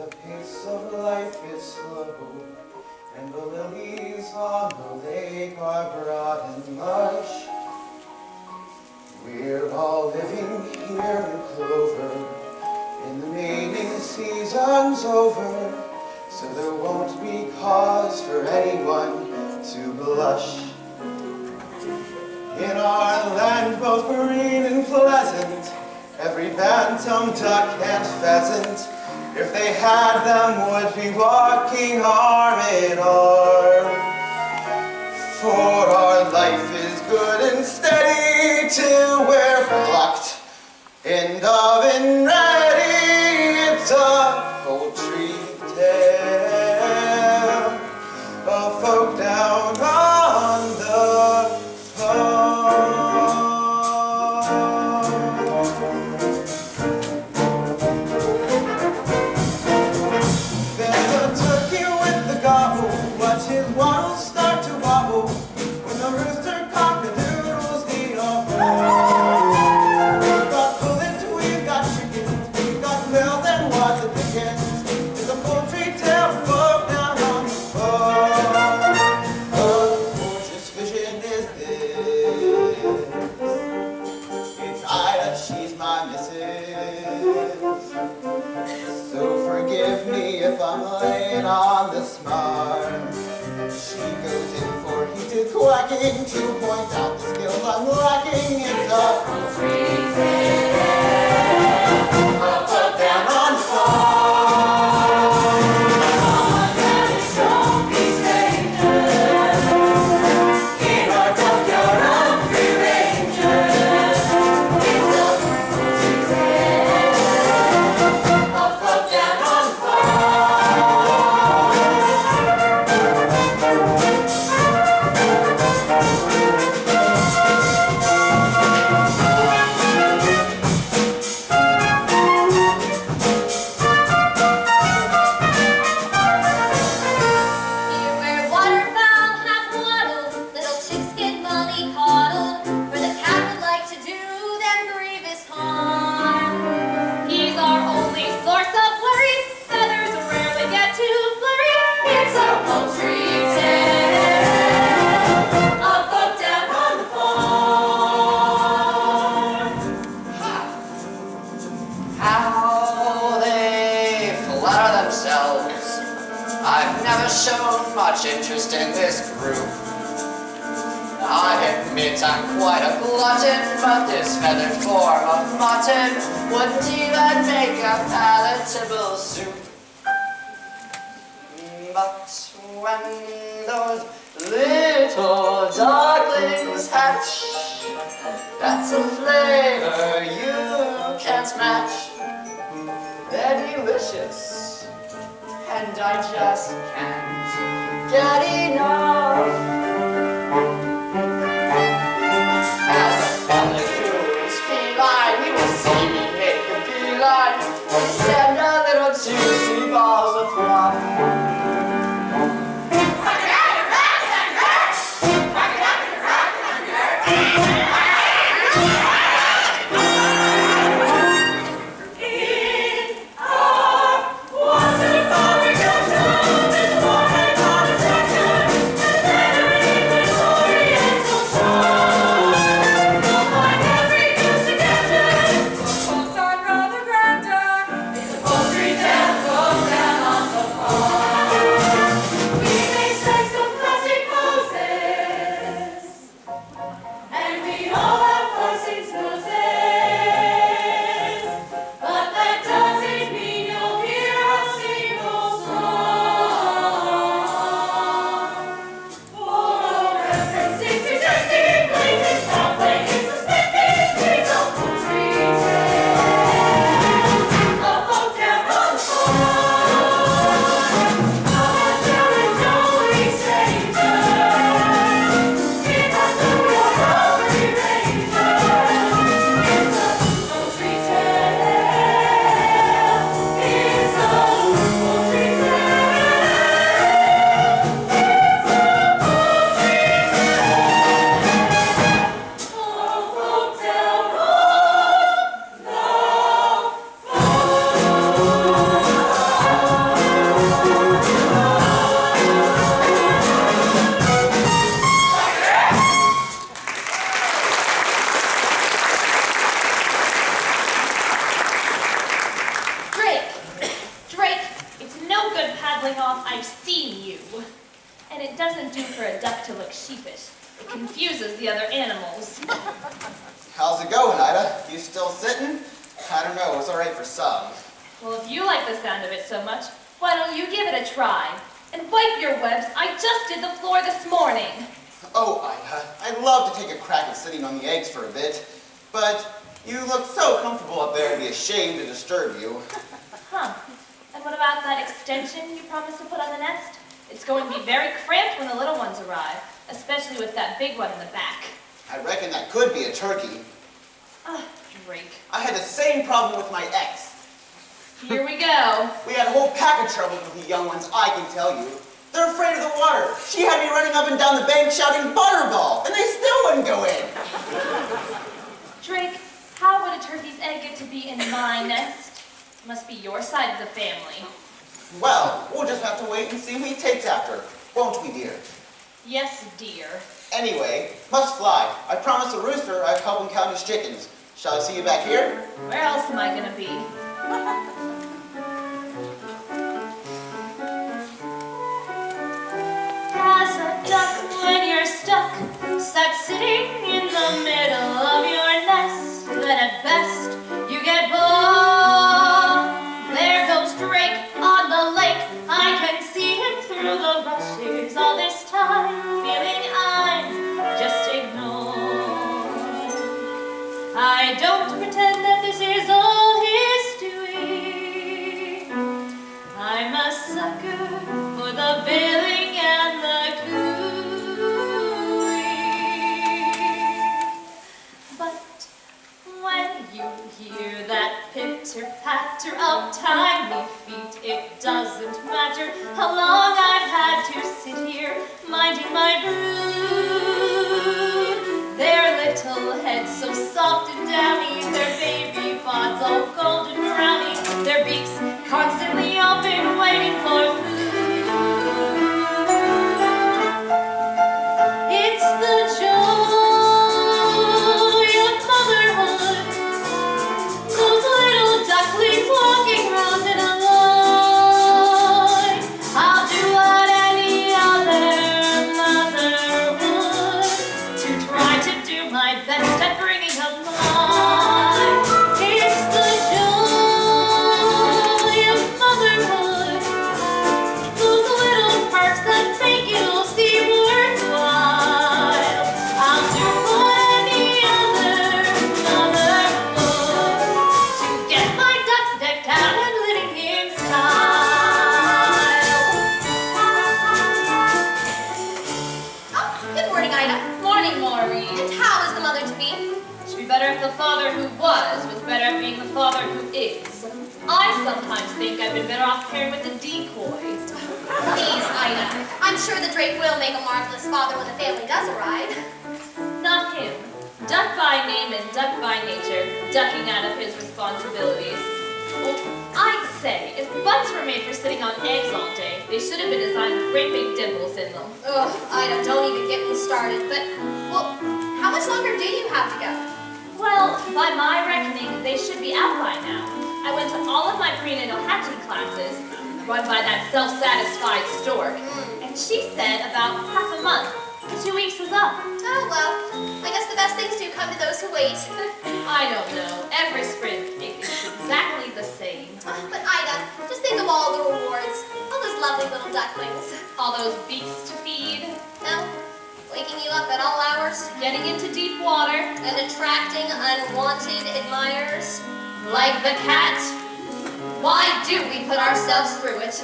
the pace of life is slow, and the lilies on the lake are broad and lush. We're all living here in clover, and the mating season's over, so there won't be cause for anyone to blush. In our land both green and pleasant, every bantam, duck, and pheasant, if they had them, would be walking arm in arm. For our life is good and steady till we're plucked and oven ready. It's a poultry tale of folk down on the farm. There's a turkey with the gobble, watch his waddle start to wobble when the rooster cock-a-doodles the awful. We've got pullets, we've got chickens, we've got bells, and what the dickens is a poultry tale for folk down on the farm. A gorgeous vision is this. It's Ida, she's my missus. So forgive me if I'm late on the smart. She goes in for heated quacking to point out the skills I'm lacking. It's a poultry tale of folk down on the farm. Come on, daddies, don't be strangers. In our tough yard of free rangers, it's a poultry tale of folk down on the farm. Here where waterfowl have waddled, little chicks get molly-coddled, for the cat would like to do them grievous harm. He's our only source of worry, feathers rarely get to flurry. It's a poultry tale of folk down on the farm. How they flatter themselves. I've never shown much interest in this group. I admit I'm quite a glutton, but this feathered form of mutton wouldn't even make a palatable soup. But when those little ducklings hatch, that's a flavor you can't match. They're delicious, and I just can't get enough. As a fellow who's feline, you will see me make a beeline and send a little juicy balls of fluff. Wonderful, we go to this morning on attraction. and it doesn't do for a duck to look sheepish. It confuses the other animals. How's it going, Ida? You still sitting? I don't know, it's all right for some. Well, if you like the sound of it so much, why don't you give it a try? And wipe your webs. I just did the floor this morning. Oh, Ida, I'd love to take a crack at sitting on the eggs for a bit, but you look so comfortable up there, I'd be ashamed to disturb you. Huh. And what about that extension you promised to put on the nest? It's going to be very cramped when the little ones arrive, especially with that big one in the back. I reckon that could be a turkey. Drake. I had the same problem with my ex. Here we go. We had a whole pack of trouble with the young ones, I can tell you. They're afraid of the water. She had me running up and down the bank shouting butterball, and they still wouldn't go in. Drake, how would a turkey's egg get to be in my nest? It must be your side of the family. Well, we'll just have to wait and see who he takes after, won't we, dear? Yes, dear. Anyway, must fly. I promised the rooster I'd help him count his chickens. Shall I see you back here? Where else am I gonna be? As a duck when you're stuck, sat sitting in the middle of your nest, then at best you get bored. There goes Drake on the lake, I can see him through the rushes all this time, feeling I'm just ignored. I don't pretend that this is all he's doing. I'm a sucker for the billing and the cooing. But when you hear that pitter-patter of tiny feet, it doesn't matter how long I've had to sit here minding my brood. Their little heads so soft and downy, their baby pods all golden browny, their beaks constantly open, waiting for food. It's the joy of motherhood, those little ducklings walking round in a line. I'll do what any other mother would to try to do my best at bringing up mine. It's the joy of motherhood, those little perks that make it all seem worthwhile. I'll do what any other mother would to get my ducks decked out and living in style. Oh, good morning, Ida. Morning, Maureen. And how is the mother to be? Should be better if the father who was better at being the father who is. I sometimes think I've been better off pairing with the decoys. Please, Ida. I'm sure the Drake will make a marvelous father when the family does arrive. Not him. Duck by name and duck by nature, ducking out of his responsibilities. Well, I'd say, if butts were made for sitting on eggs all day, they should have been designed with great big dimples in them. Ugh, Ida, don't even get me started. But, well, how much longer do you have to go? Well, by my reckoning, they should be out by now. I went to all of my prenatal hatching classes, run by that self-satisfied stork, and she said about half a month. 2 weeks was up. Oh, well, I guess the best things do come to those who wait. I don't know. Every spring it's exactly the same. But Ida, just think of all the rewards. All those lovely little ducklings. All those beaks to feed, No, waking you up at all hours getting into deep water, and attracting unwanted admirers. like the cat. Why do we put ourselves through it?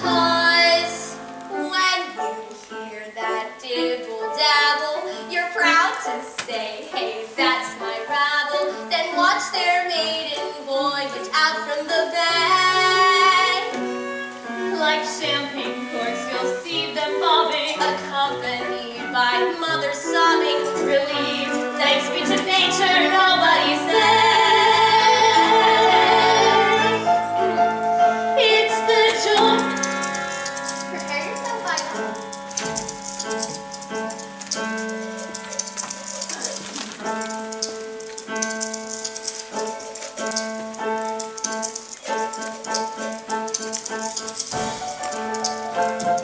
'Cause when you hear that dibble-dabble, you're proud to say, hey, that's my rabble. Then watch their maiden voyage out from the bay. Like champagne corks, you'll see them bobbing, Accompanied by mothers sobbing, relieved. Thanks be to nature, nobody says. It's the joy. prepare yourself, Ida. Thank you.